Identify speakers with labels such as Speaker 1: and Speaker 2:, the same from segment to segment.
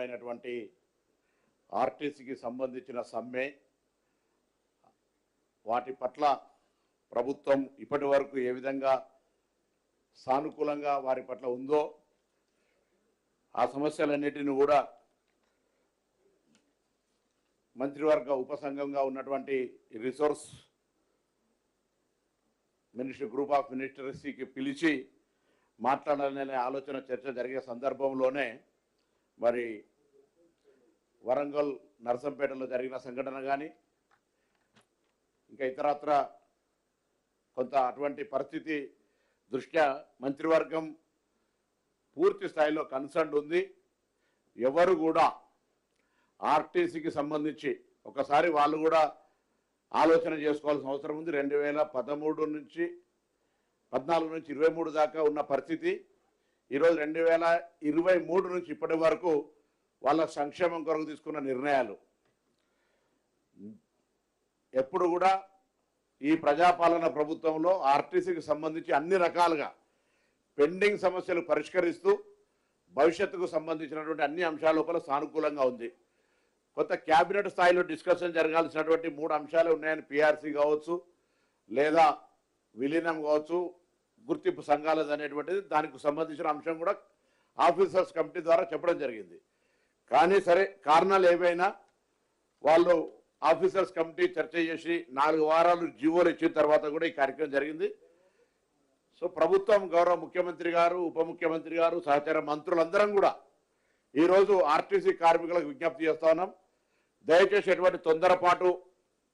Speaker 1: అయినటువంటి ఆర్టీసీకి సంబంధించిన సమ్మె వాటి పట్ల ప్రభుత్వం ఇప్పటి వరకు ఏ విధంగా సానుకూలంగా వారి పట్ల ఉందో ఆ సమస్యలన్నిటిని కూడా మంత్రివర్గ ఉపసంఘంగా ఉన్నటువంటి రిసోర్స్ మినిస్టర్ గ్రూప్ ఆఫ్ మినిస్టర్స్కి పిలిచి మాట్లాడాలనే ఆలోచన చర్చ జరిగే సందర్భంలోనే మరి వరంగల్ నర్సంపేటలో జరిగిన సంఘటన కానీ ఇంకా ఇతరత్ర కొంత అటువంటి పరిస్థితి దృష్ట్యా మంత్రివర్గం పూర్తి స్థాయిలో కన్సర్న్ ఉంది. ఎవరు కూడా ఆర్టీసీకి సంబంధించి ఒకసారి వాళ్ళు కూడా ఆలోచన చేసుకోవాల్సిన అవసరం ఉంది. 2014 నుంచి 23 దాకా ఉన్న పరిస్థితి ఈరోజు 2023 నుంచి ఇప్పటి వరకు వాళ్ళ సంక్షేమం కొరకు తీసుకున్న నిర్ణయాలు ఎప్పుడు కూడా ఈ ప్రజాపాలన ప్రభుత్వంలో ఆర్టీసీకి సంబంధించి అన్ని రకాలుగా పెండింగ్ సమస్యలు పరిష్కరిస్తూ భవిష్యత్తుకు సంబంధించినటువంటి అన్ని అంశాల లోపల సానుకూలంగా ఉంది. కొత్త క్యాబినెట్ స్థాయిలో డిస్కషన్ జరగాల్సినటువంటి 3 అంశాలు ఉన్నాయని పిఆర్సీ కావచ్చు లేదా విలీనం కావచ్చు గుర్తింపు సంఘాలది అనేటువంటిది దానికి సంబంధించిన అంశం కూడా ఆఫీసర్స్ కమిటీ ద్వారా చెప్పడం జరిగింది. కానీ సరే కారణాలు ఏవైనా వాళ్ళు ఆఫీసర్స్ కమిటీ చర్చ చేసి 4 వారాలు జీవోలు ఇచ్చిన తర్వాత కూడా ఈ కార్యక్రమం జరిగింది. సో ప్రభుత్వం గౌరవ ముఖ్యమంత్రి గారు ఉప ముఖ్యమంత్రి గారు సహచార మంత్రులందరం కూడా ఈరోజు ఆర్టీసీ కార్మికులకు విజ్ఞప్తి చేస్తా ఉన్నాం. దయచేసి ఎటువంటి తొందరపాటు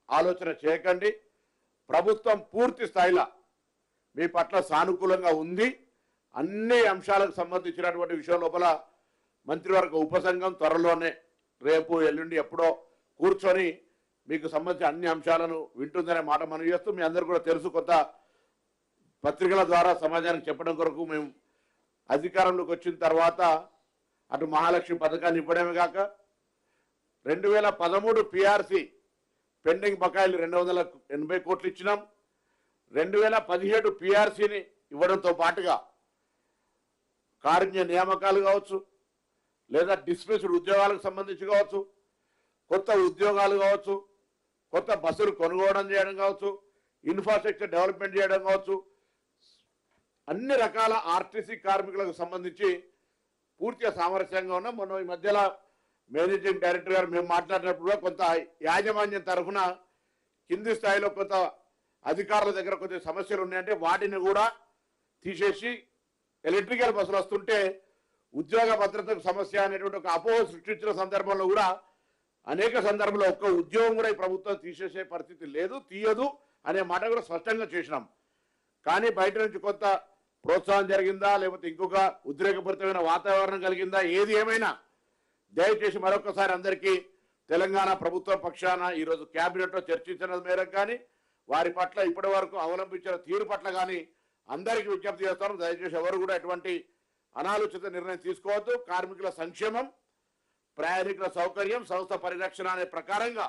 Speaker 1: ఆలోచన చేయకండి. ప్రభుత్వం పూర్తి స్థాయిలో మీ పట్ల సానుకూలంగా ఉంది. అన్ని అంశాలకు సంబంధించినటువంటి విషయం లోపల మంత్రివర్గ ఉపసంఘం త్వరలోనే రేపు ఎల్లుండి ఎప్పుడో కూర్చొని మీకు సంబంధించిన అన్ని అంశాలను వింటుందనే మాట మనం చేస్తూ మీ అందరూ కూడా తెలుసు కొత్త పత్రికల ద్వారా సమాజానికి చెప్పడం కొరకు మేము అధికారంలోకి వచ్చిన తర్వాత అటు మహాలక్ష్మి పథకాన్ని ఇవ్వడమే కాక 2013 పిఆర్సీ పెండింగ్ బకాయిలు 280 కోట్లు ఇచ్చినాం. 2017 పిఆర్సీని ఇవ్వడంతో పాటుగా కారుణ్య నియామకాలు కావచ్చు లేదా డిస్మిస్డ్ ఉద్యోగాలకు సంబంధించి కావచ్చు కొత్త ఉద్యోగాలు కావచ్చు కొత్త బస్సులు కొనుగోలు చేయడం కావచ్చు ఇన్ఫ్రాస్ట్రక్చర్ డెవలప్మెంట్ చేయడం కావచ్చు అన్ని రకాల ఆర్టీసీ కార్మికులకు సంబంధించి పూర్తిగా సామరస్యంగా ఉన్నాం. మనం ఈ మధ్యలో మేనేజింగ్ డైరెక్టర్ గారు మేము మాట్లాడినప్పుడు కూడా కొంత యాజమాన్యం తరఫున కింది స్థాయిలో కొంత అధికారుల దగ్గర కొంచెం సమస్యలు ఉన్నాయంటే వాటిని కూడా తీసేసి ఎలక్ట్రికల్ బస్సులు వస్తుంటే ఉద్యోగ భద్రతకు సమస్య అనేటువంటి ఒక అపోహ సృష్టించిన సందర్భంలో కూడా అనేక సందర్భంలో ఒక్క ఉద్యోగం కూడా ఈ ప్రభుత్వం తీసేసే పరిస్థితి లేదు, తీయదు అనే మాట కూడా స్పష్టంగా చేసినాం. కానీ బయట నుంచి కొంత ప్రోత్సాహం జరిగిందా లేకపోతే ఇంకొక ఉద్రేకపూరితమైన వాతావరణం కలిగిందా ఏది ఏమైనా దయచేసి మరొకసారి అందరికీ తెలంగాణ ప్రభుత్వ పక్షాన ఈరోజు క్యాబినెట్లో చర్చించిన మేరకు కానీ వారి పట్ల ఇప్పటి వరకు అవలంబించిన తీరు పట్ల కానీ అందరికీ విజ్ఞప్తి చేస్తాను. దయచేసి ఎవరు కూడా ఎటువంటి అనాలోచిత నిర్ణయం తీసుకోవద్దు. కార్మికుల సంక్షేమం ప్రయాణికుల సౌకర్యం సంస్థ పరిరక్షణ అనే ప్రకారంగా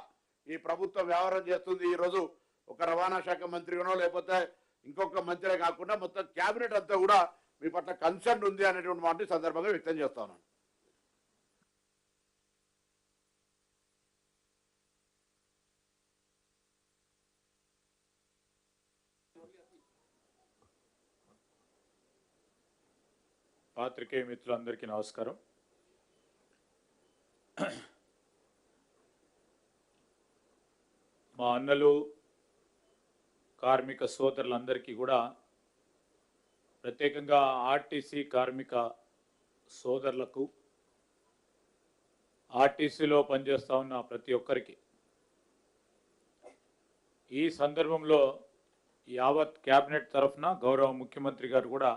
Speaker 1: ఈ ప్రభుత్వం వ్యవహారం చేస్తుంది. ఈరోజు ఒక రవాణా శాఖ మంత్రిగానో లేకపోతే ఇంకొక మంత్రే కాకుండా మొత్తం క్యాబినెట్ అంతా కూడా మీ పట్ల కన్సర్న్ ఉంది అనేటువంటి మాట సందర్భంగా వ్యక్తం చేస్తా ఉన్నాను.
Speaker 2: పాత్రికేయ మిత్రులందరికీ నమస్కారం. మా అన్నలు కార్మిక సోదరులందరికీ కూడా ప్రత్యేకంగా ఆర్టీసీ కార్మిక సోదరులకు ఆర్టీసీలో పనిచేస్తూ ఉన్న ప్రతి ఒక్కరికి ఈ సందర్భంలో యావత్ క్యాబినెట్ తరఫున గౌరవ ముఖ్యమంత్రి గారు కూడా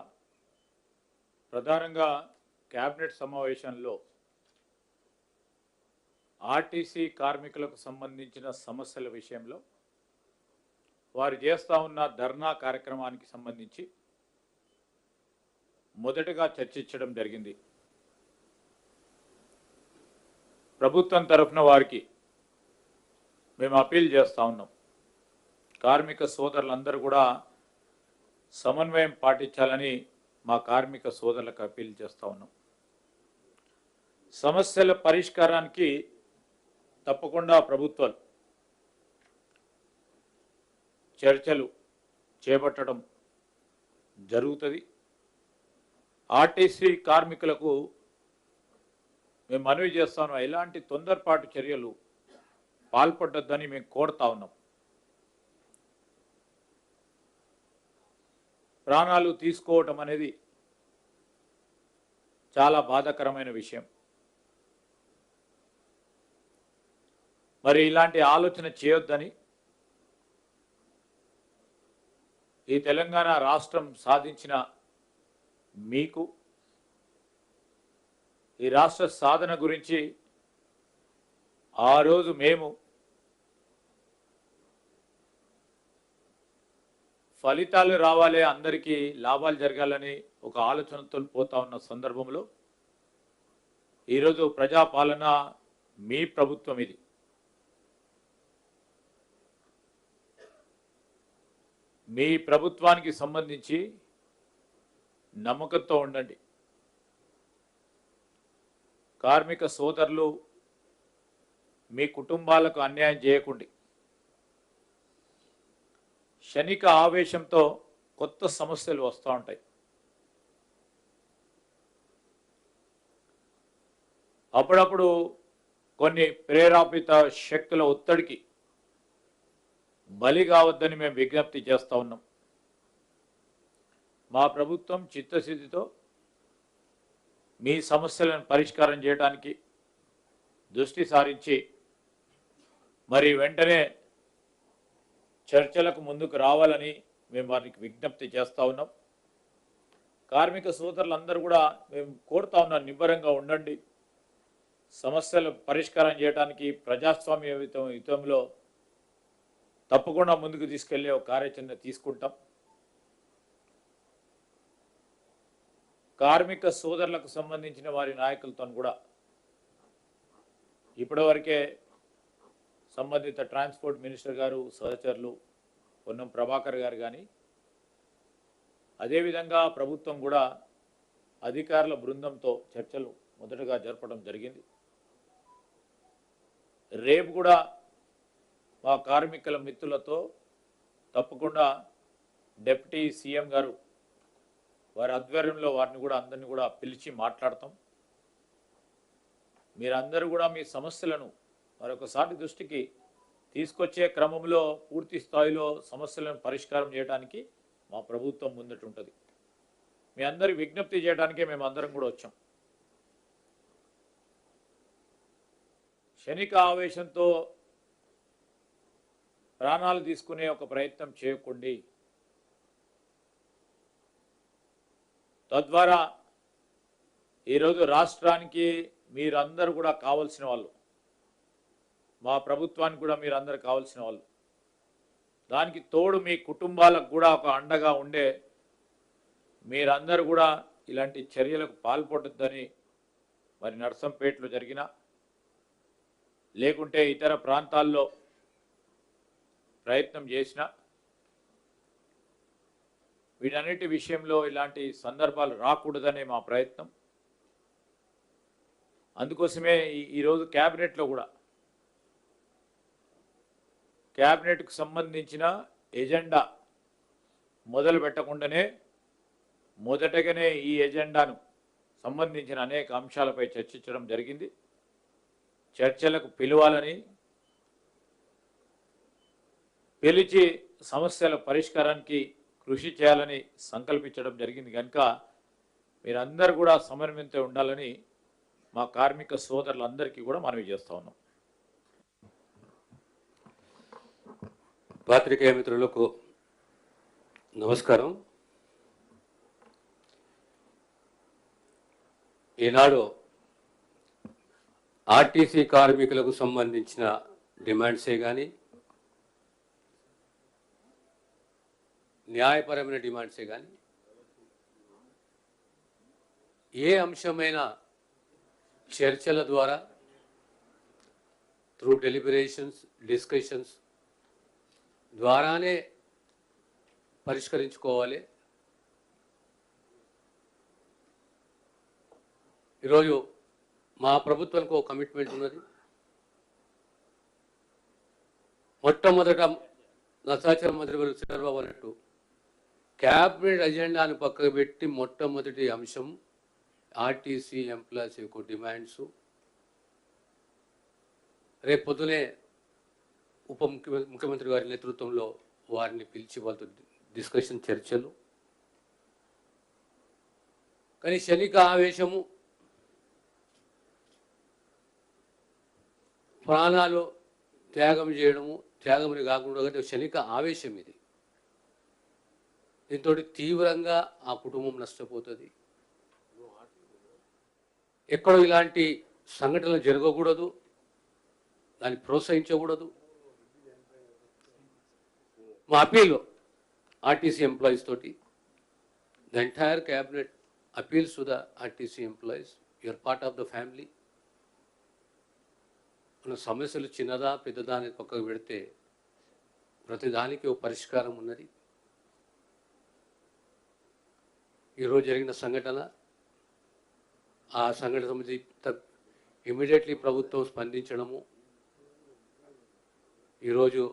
Speaker 2: ప్రధానంగా క్యాబినెట్ సమావేశంలో ఆర్టీసీ కార్మికులకు సంబంధించిన సమస్యల విషయంలో వారు చేస్తూ ఉన్న ధర్నా కార్యక్రమానికి సంబంధించి మొదటగా చర్చించడం జరిగింది. ప్రభుత్వం తరఫున వారికి మేము అపీల్ చేస్తూ ఉన్నాం. కార్మిక సోదరులందరూ కూడా సమన్వయం పాటించాలని మా కార్మిక సోదరులకు అపీల్ చేస్తూ ఉన్నాం. సమస్యల పరిష్కారానికి తప్పకుండా ప్రభుత్వాలు చర్చలు చేపట్టడం జరుగుతుంది. ఆర్టీసీ కార్మికులకు మేము మనవి చేస్తాను, ఎలాంటి తొందరపాటు చర్యలు పాల్పడొద్దని మేము కోరుతా ఉన్నాం. ప్రాణాలు తీసుకోవటం అనేది చాలా బాధాకరమైన విషయం. మరి ఇలాంటి ఆలోచన చేయొద్దని ఈ తెలంగాణ రాష్ట్రం సాధించిన మీకు ఈ రాష్ట్ర సాధన గురించి ఆ రోజు మేము ఫలితాలు రావాలి, అందరికీ లాభాలు జరగాలని ఒక ఆలోచనతో పోతా ఉన్న సందర్భంలో ఈరోజు ప్రజాపాలన మీ ప్రభుత్వం ఇది. మీ ప్రభుత్వానికి సంబంధించి నమ్మకంతో ఉండండి. కార్మిక సోదరులు మీ కుటుంబాలకు అన్యాయం చేయకండి. క్షణిక ఆవేశంతో కొత్త సమస్యలు వస్తూ ఉంటాయి. అప్పుడప్పుడు కొన్ని ప్రేరేపిత శక్తుల ఒత్తిడికి బలి కావద్దని మేము విజ్ఞప్తి చేస్తూ ఉన్నాం. మా ప్రభుత్వం చిత్తశుద్ధితో మీ సమస్యలను పరిష్కారం చేయడానికి దృష్టి సారించి మరి వెంటనే చర్చలకు ముందుకు రావాలని మేము వారికి విజ్ఞప్తి చేస్తూ ఉన్నాం. కార్మిక సోదరులందరూ కూడా మేము కోరుతా ఉన్నాం, నిబ్బరంగా ఉండండి. సమస్యలు పరిష్కారం చేయడానికి ప్రజాస్వామ్య యుతంలో తప్పకుండా ముందుకు తీసుకెళ్లే ఒక కార్యాచరణ తీసుకుంటాం. కార్మిక సోదరులకు సంబంధించిన వారి నాయకులతో కూడా ఇప్పటివరకే సంబంధిత ట్రాన్స్పోర్ట్ మినిస్టర్ గారు సహచరులు పొన్నం ప్రభాకర్ గారు కానీ, అదేవిధంగా ప్రభుత్వం కూడా అధికారుల బృందంతో చర్చలు మొదటగా జరపడం జరిగింది. రేపు కూడా మా కార్మికుల మిత్రులతో తప్పకుండా డిప్యూటీ సీఎం గారు వారి ఆధ్వర్యంలో వారిని కూడా అందరినీ కూడా పిలిచి మాట్లాడతాం. మీరందరూ కూడా మీ సమస్యలను మరొకసారి దృష్టికి తీసుకొచ్చే క్రమంలో పూర్తి స్థాయిలో సమస్యలను పరిష్కారం చేయడానికి మా ప్రభుత్వం ముందట ఉంటుంది. మీ అందరి విజ్ఞప్తి చేయడానికే మేము అందరం కూడా వచ్చాం. క్షణిక ఆవేశంతో ప్రాణాలు తీసుకునే ఒక ప్రయత్నం చేయకండి. తద్వారా ఈరోజు రాష్ట్రానికి మీరందరూ కూడా కావాల్సిన వాళ్ళు, మా ప్రభుత్వానికి కూడా మీరందరూ కావాల్సిన వాళ్ళు. దానికి తోడు మీ కుటుంబాలకు కూడా ఒక అండగా ఉండే మీరందరూ కూడా ఇలాంటి చర్యలకు పాల్పడొద్దని మరి నర్సంపేటలో జరిగిన, లేకుంటే ఇతర ప్రాంతాల్లో ప్రయత్నం చేసిన, వీటన్నిటి విషయంలో ఇలాంటి సందర్భాలు రాకూడదనే మా ప్రయత్నం. అందుకోసమే ఈరోజు క్యాబినెట్లో కూడా క్యాబినెట్కు సంబంధించిన ఎజెండా మొదలు పెట్టకుండానే మొదటగానే ఈ ఎజెండాను సంబంధించిన అనేక అంశాలపై చర్చించడం జరిగింది. చర్చలకు పిలవాలని, పిలిచి సమస్యల పరిష్కారానికి కృషి చేయాలని సంకల్పించడం జరిగింది. కనుక మీరందరూ కూడా సమన్వయంతో ఉండాలని మా కార్మిక సోదరులందరికీ కూడా మనవి చేస్తూ ఉన్నాం.
Speaker 3: పాత్రికేయ మిత్రులకు నమస్కారం. ఈనాడు ఆర్టీసీ కార్మికులకు సంబంధించిన డిమాండ్సే కానీ, న్యాయపరమైన డిమాండ్సే కానీ, ఏ అంశమైనా చర్చల ద్వారా త్రూ డెలిబరేషన్స్, డిస్కషన్స్ ద్వారానే పరిష్కరించుకోవాలి. ఈరోజు మా ప్రభుత్వానికి ఒక కమిట్మెంట్ ఉన్నది. మొట్టమొదట నా సహచర మంత్రి గారు చంద్రబాబు అన్నట్టు క్యాబినెట్ అజెండాను పక్కకు పెట్టి మొట్టమొదటి అంశం ఆర్టీసీ ఎంప్లాయీస్ యొక్క డిమాండ్స్. రేపు పొద్దునే ముఖ్యమంత్రి గారి నేతృత్వంలో వారిని పిలిచి వాళ్ళతో డిస్కషన్, చర్చలు. కానీ క్షణిక ఆవేశము, ప్రాణాలు త్యాగం చేయడము, త్యాగమని కాకుండా కానీ క్షణిక ఆవేశం ఇది. దీంతో తీవ్రంగా ఆ కుటుంబం నష్టపోతుంది. ఎక్కడో ఇలాంటి సంఘటనలు జరగకూడదు, దాన్ని ప్రోత్సహించకూడదు. మా అపీల్ ఆర్టీసీ ఎంప్లాయీస్ తోటి, the entire cabinet appeals to the RTC employees, you are part of the family. మన సమస్యలు చిన్నదా పెద్దదా అనేది పక్కకు పెడితే ప్రతిదానికి ఒక పరిష్కారం ఉన్నది. ఈరోజు జరిగిన సంఘటన, ఆ సంఘటన సంబంధించి ఇమీడియట్లీ ప్రభుత్వం స్పందించడము, ఈరోజు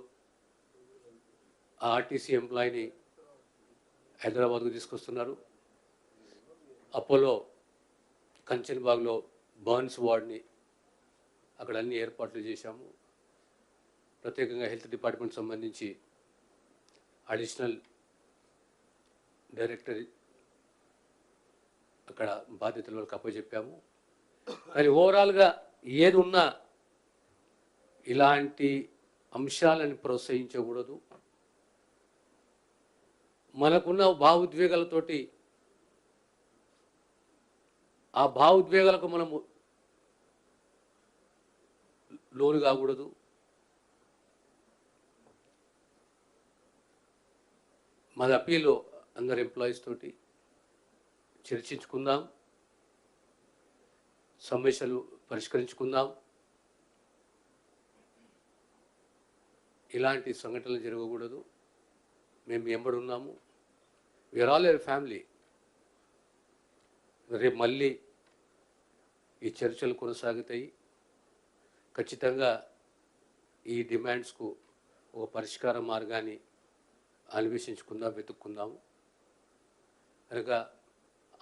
Speaker 3: ఆ ఆర్టీసీ ఎంప్లాయీని హైదరాబాద్కు తీసుకొస్తున్నారు. అపోలో కంచన్బాగ్లో బర్న్స్ వార్డ్ని అక్కడ అన్ని ఏర్పాట్లు చేశాము. ప్రత్యేకంగా హెల్త్ డిపార్ట్మెంట్ సంబంధించి అడిషనల్ డైరెక్టర్ అక్కడ బాధ్యతలు వాళ్ళకి అప్పచెప్పాము. కానీ ఓవరాల్గా ఏది ఉన్నా ఇలాంటి అంశాలను ప్రోత్సహించకూడదు. మనకున్న భావోద్వేగాలతోటి ఆ భావోద్వేగాలకు మనము లోను కాకూడదు. మాది అప్పీలు అందరు ఎంప్లాయీస్ తోటి చర్చించుకుందాం, సమస్యలు పరిష్కరించుకుందాం. ఇలాంటి సంఘటనలు జరగకూడదు. మేము ఎంబడున్నాము. వీఆర్ ఆల్ ఏ ఫ్యామిలీ. రేపు మళ్ళీ ఈ చర్చలు కొనసాగుతాయి. ఖచ్చితంగా ఈ డిమాండ్స్కు ఒక పరిష్కార మార్గాన్ని అన్వేషించుకుందాం, వెతుక్కుందాము. కనుక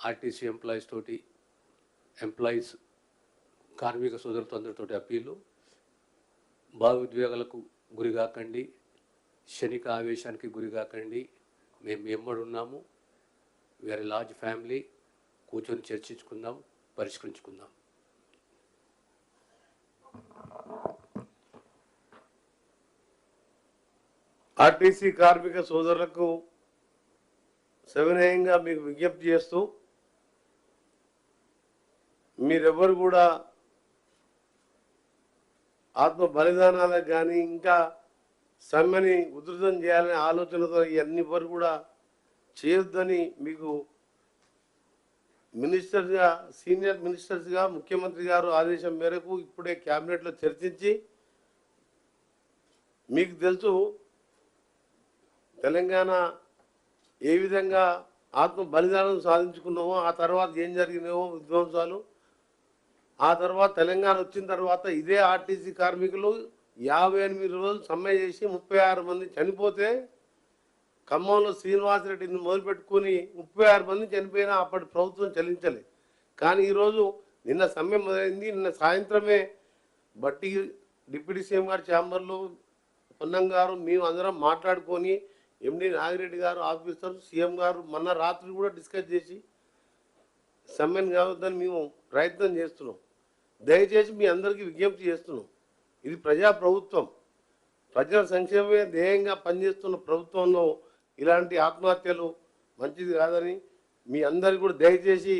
Speaker 3: ఆర్టీసీ ఎంప్లాయీస్ తోటి, ఎంప్లాయీస్ కార్మిక సోదరులతో అందరితోటి అప్పీలు, భావోద్వేగాలకు గురి కాకండి, క్షణిక ఆవేశానికి గురి కాకండి. మేము ఎమ్మడున్నాము. We're a large family. కూర్చొని చర్చించుకుందాం, పరిష్కరించుకుందాం.
Speaker 4: ఆర్టీసీ కార్మిక సోదరులకు సవినయంగా మీకు విజ్ఞప్తి చేస్తూ, మీరెవ్వరు కూడా ఆత్మ బలిదానాలకు కానీ ఇంకా సమ్మెని ఉధృతం చేయాలనే ఆలోచనతో ఇవన్నీ వరకు కూడా చేయొద్దని మీకు మినిస్టర్గా, సీనియర్ మినిస్టర్స్గా ముఖ్యమంత్రి గారు ఆదేశం మేరకు ఇప్పుడే క్యాబినెట్లో చర్చించి, మీకు తెలుసు తెలంగాణ ఏ విధంగా ఆత్మ బలిదానం సాధించుకున్నామో, ఆ తర్వాత ఏం జరిగినాయో విధ్వంసాలు. ఆ తర్వాత తెలంగాణ వచ్చిన తర్వాత ఇదే ఆర్టీసీ కార్మికులు 58 రోజులు సమ్మె చేసి 36 మంది చనిపోతే, ఖమ్మంలో శ్రీనివాసరెడ్డిని మొదలుపెట్టుకుని 36 మంది చనిపోయినా అప్పటి ప్రభుత్వం చెల్లించలేదు. కానీ ఈరోజు నిన్న సమ్మె మొదలైంది. నిన్న సాయంత్రమే బట్టి డిప్యూటీ సీఎం గారి ఛాంబర్లో పొన్నం గారు మేము అందరం మాట్లాడుకొని, ఎండి నాగిరెడ్డి గారు ఆఫీసర్, సీఎం గారు మొన్న రాత్రి కూడా డిస్కస్ చేసి సమ్మెను కావద్దని మేము ప్రయత్నం చేస్తున్నాం. దయచేసి మీ అందరికీ విజ్ఞప్తి చేస్తున్నాం, ఇది ప్రజా ప్రభుత్వం, ప్రజల సంక్షేమమే ధ్యేయంగా పనిచేస్తున్న ప్రభుత్వంలో ఇలాంటి ఆత్మహత్యలు మంచిది కాదని మీ అందరికీ కూడా దయచేసి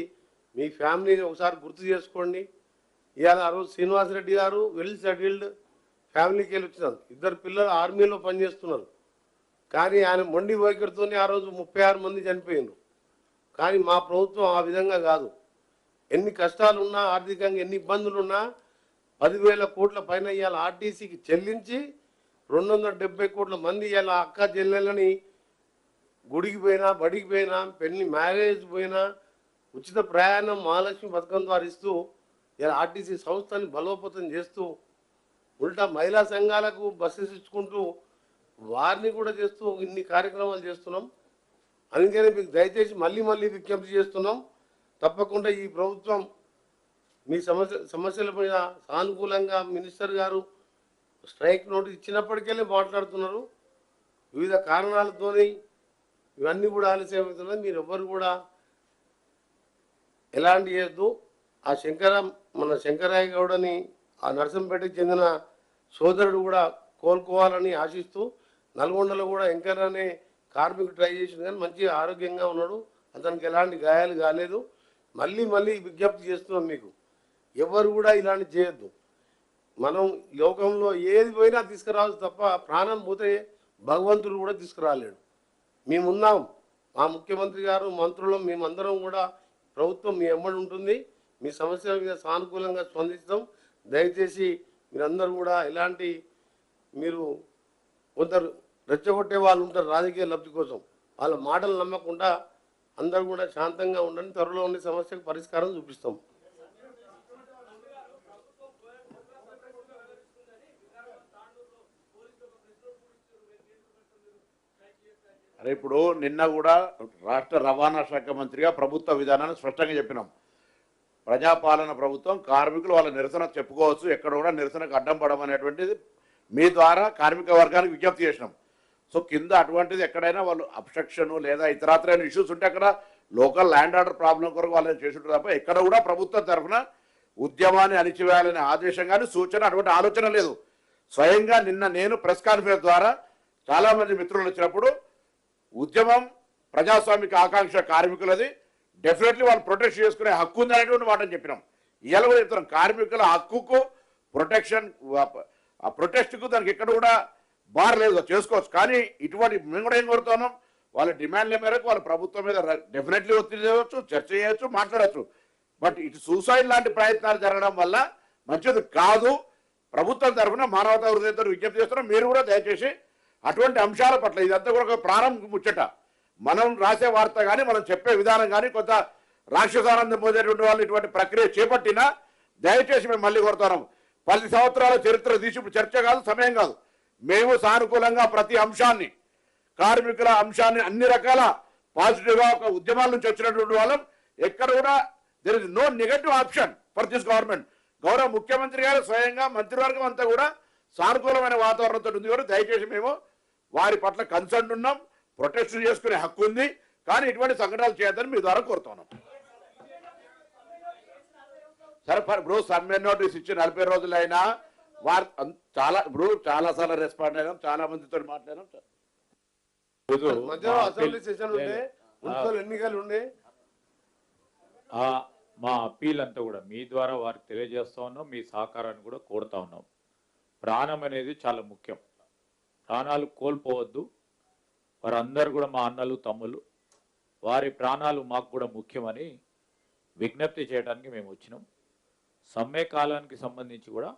Speaker 4: మీ ఫ్యామిలీని ఒకసారి గుర్తు చేసుకోండి. ఇవాళ ఆ రోజు శ్రీనివాసరెడ్డి గారు వెల్ సెటిల్డ్ ఫ్యామిలీకి వెళ్ళి వచ్చినారు. 2 పిల్లలు ఆర్మీలో పనిచేస్తున్నారు. కానీ ఆయన మొండి వైఖరితోనే ఆ రోజు 36 మంది చనిపోయినారు. కానీ మా ప్రభుత్వం ఆ విధంగా కాదు. ఎన్ని కష్టాలు ఉన్నా, ఆర్థికంగా ఎన్ని ఇబ్బందులు ఉన్నా 10,000 కోట్ల పైన ఇవాళ ఆర్టీసీకి చెల్లించి 270 కోట్ల మంది ఇవాళ అక్క చెల్లెళ్ళని గుడికి పోయినా, బడికి పోయినా, పెళ్లి మ్యారేజ్ పోయినా ఉచిత ప్రయాణం మహాలక్ష్మి పథకం ద్వారా ఇస్తూ ఇలా ఆర్టీసీ సంస్థని బలోపేతం చేస్తూ ఉల్టా మహిళా సంఘాలకు బస్సెస్ ఇచ్చుకుంటూ వారిని కూడా చేస్తూ ఇన్ని కార్యక్రమాలు చేస్తున్నాం. అందుకని మీకు దయచేసి మళ్ళీ విజ్ఞప్తి చేస్తున్నాం, తప్పకుండా ఈ ప్రభుత్వం మీ సమస్యల మీద సానుకూలంగా మినిస్టర్ గారు స్ట్రైక్ నోటీస్ ఇచ్చినప్పటికెళ్ళి మాట్లాడుతున్నారు. వివిధ కారణాలతోని ఇవన్నీ కూడా ఆలస్యం అవుతున్నది. మీరు ఎవ్వరు కూడా ఎలాంటి చేయొద్దు. ఆ మన శంకరయ్య గౌడని ఆ నర్సంపేటకు చెందిన సోదరుడు కూడా కోలుకోవాలని ఆశిస్తూ, నల్గొండలో కూడా ఎంకర్ అనే కార్మికుడు ట్రై చేసింది కానీ మంచిగా ఆరోగ్యంగా ఉన్నాడు, అతనికి ఎలాంటి గాయాలు కాలేదు. మళ్ళీ విజ్ఞప్తి చేస్తున్నాం, మీకు ఎవరు కూడా ఇలాంటి చేయొద్దు. మనం లోకంలో ఏది పోయినా తీసుకురావచ్చు తప్ప ప్రాణం పోతే భగవంతుడు కూడా తీసుకురాలేడు. మేమున్నాం, మా ముఖ్యమంత్రి గారు, మంత్రులు, మేమందరం కూడా ప్రభుత్వం మీ ఎమ్మడి ఉంటుంది. మీ సమస్యల మీద సానుకూలంగా స్పందిస్తాం. దయచేసి మీరందరూ కూడా ఎలాంటి మీరు కొందరు రెచ్చగొట్టే వాళ్ళు ఉంటారు రాజకీయ లబ్ధి కోసం, వాళ్ళ మాటలు నమ్మకుండా అందరూ కూడా శాంతంగా ఉండండి. త్వరలో ఉండే సమస్యకు పరిష్కారం చూపిస్తాం.
Speaker 1: అరే ఇప్పుడు నిన్న కూడా రాష్ట్ర రవాణా శాఖ మంత్రిగా ప్రభుత్వ విధానాన్ని స్పష్టంగా చెప్పినాం. ప్రజాపాలన ప్రభుత్వం, కార్మికులు వాళ్ళ నిరసన చెప్పుకోవచ్చు, ఎక్కడ కూడా నిరసనకు అడ్డం పడమనేటువంటిది మీ ద్వారా కార్మిక వర్గానికి విజ్ఞప్తి చేసినాం. సో కింద అటువంటిది ఎక్కడైనా వాళ్ళు అబ్స్ట్రక్షన్ లేదా ఇతరత్రైన ఇష్యూస్ ఉంటే అక్కడ లోకల్ ల్యాండ్ ఆర్డర్ ప్రాబ్లం కొరకు వాళ్ళని చేసి ఉంటారు తప్ప ఎక్కడ కూడా ప్రభుత్వం తరఫున ఉద్యమాన్ని అణిచివేయాలనే ఆదేశం కానీ సూచన అటువంటి ఆలోచన లేదు. స్వయంగా నిన్న నేను ప్రెస్ కాన్ఫరెన్స్ ద్వారా చాలామంది మిత్రులు వచ్చినప్పుడు ఉద్యమం ప్రజాస్వామిక ఆకాంక్ష కార్మికులది, డెఫినెట్లీ వాళ్ళు ప్రొటెక్ట్ చేసుకునే హక్కు ఉంది అనేటువంటి మాటని చెప్పినాం. ఇవాళ కూడా చెప్తున్నాం, కార్మికుల హక్కుకు ప్రొటెక్షన్, ఆ ప్రొటెస్ట్కు దానికి ఎక్కడ కూడా బార్ లేదు, చేసుకోవచ్చు. కానీ ఇటువంటి మేము కూడా ఏం కోరుతున్నాం, వాళ్ళ డిమాండ్ల మేరకు వాళ్ళ ప్రభుత్వం మీద డెఫినెట్లీ ఒత్తిడి చేయవచ్చు, చర్చ చేయవచ్చు, మాట్లాడచ్చు. బట్ ఇటు సూసైడ్ లాంటి ప్రయత్నాలు జరగడం వల్ల మంచిది కాదు. ప్రభుత్వం తరఫున మానవతా హృదయంతో విజ్ఞప్తి చేస్తున్నాం. మీరు కూడా దయచేసి అటువంటి అంశాల పట్ల, ఇదంతా కూడా ఒక ప్రారంభ ముచ్చట, మనం రాసే వార్త కానీ మనం చెప్పే విధానం కానీ కొంత రాక్షసానందం పొందేటువంటి వాళ్ళు ఇటువంటి ప్రక్రియ చేపట్టినా దయచేసి మేము మళ్ళీ కోరుతున్నాం, 10 సంవత్సరాల చరిత్ర తీసి ఇప్పుడు చర్చ కాదు, సమయం కాదు. మేము సానుకూలంగా ప్రతి అంశాన్ని, కార్మికుల అంశాన్ని అన్ని రకాల పాజిటివ్గా ఒక ఉద్యమాల నుంచి వచ్చినటువంటి వాళ్ళం, ఎక్కడ కూడా there is no negative option for this government. గౌరవ ముఖ్యమంత్రి గారు స్వయంగా మంత్రివర్గం అంతా కూడా సానుకూలమైన వాతావరణంతో ఉంది కాబట్టి దయచేసి మేము వారి పట్ల కన్సర్న్ ఉన్నాం. ప్రొటెస్ట్ చేసుకునే హక్కు ఉంది, కానీ ఇటువంటి సంఘటనలు చేయొద్దని మీ ద్వారా కోరుతున్నాం. సరే ఇప్పుడు సమ్మె నోటీస్ ఇచ్చి 40 రోజులైనా వారు చాలాసార్లు రెస్పాండ్ అయినాం, చాలా మందితో మాట్లాడాం.
Speaker 4: మధ్యలో అసెంబ్లీ సెషన్ ఉండే, మున్సిపల్ ఎన్నికలు ఉండే,
Speaker 2: మా అప్పీల్ అంతా కూడా మీ ద్వారా వారికి తెలియజేస్తా ఉన్నాం, మీ సహకారాన్ని కూడా కోరుతా ఉన్నాం. ప్రాణం అనేది చాలా ముఖ్యం, ప్రాణాలు కోల్పోవద్దు. వారందరూ కూడా మా అన్నలు తమ్ములు, వారి ప్రాణాలు మాకు కూడా ముఖ్యమని విజ్ఞప్తి చేయడానికి మేము వచ్చినాం. సమ్మె కాలానికి సంబంధించి కూడా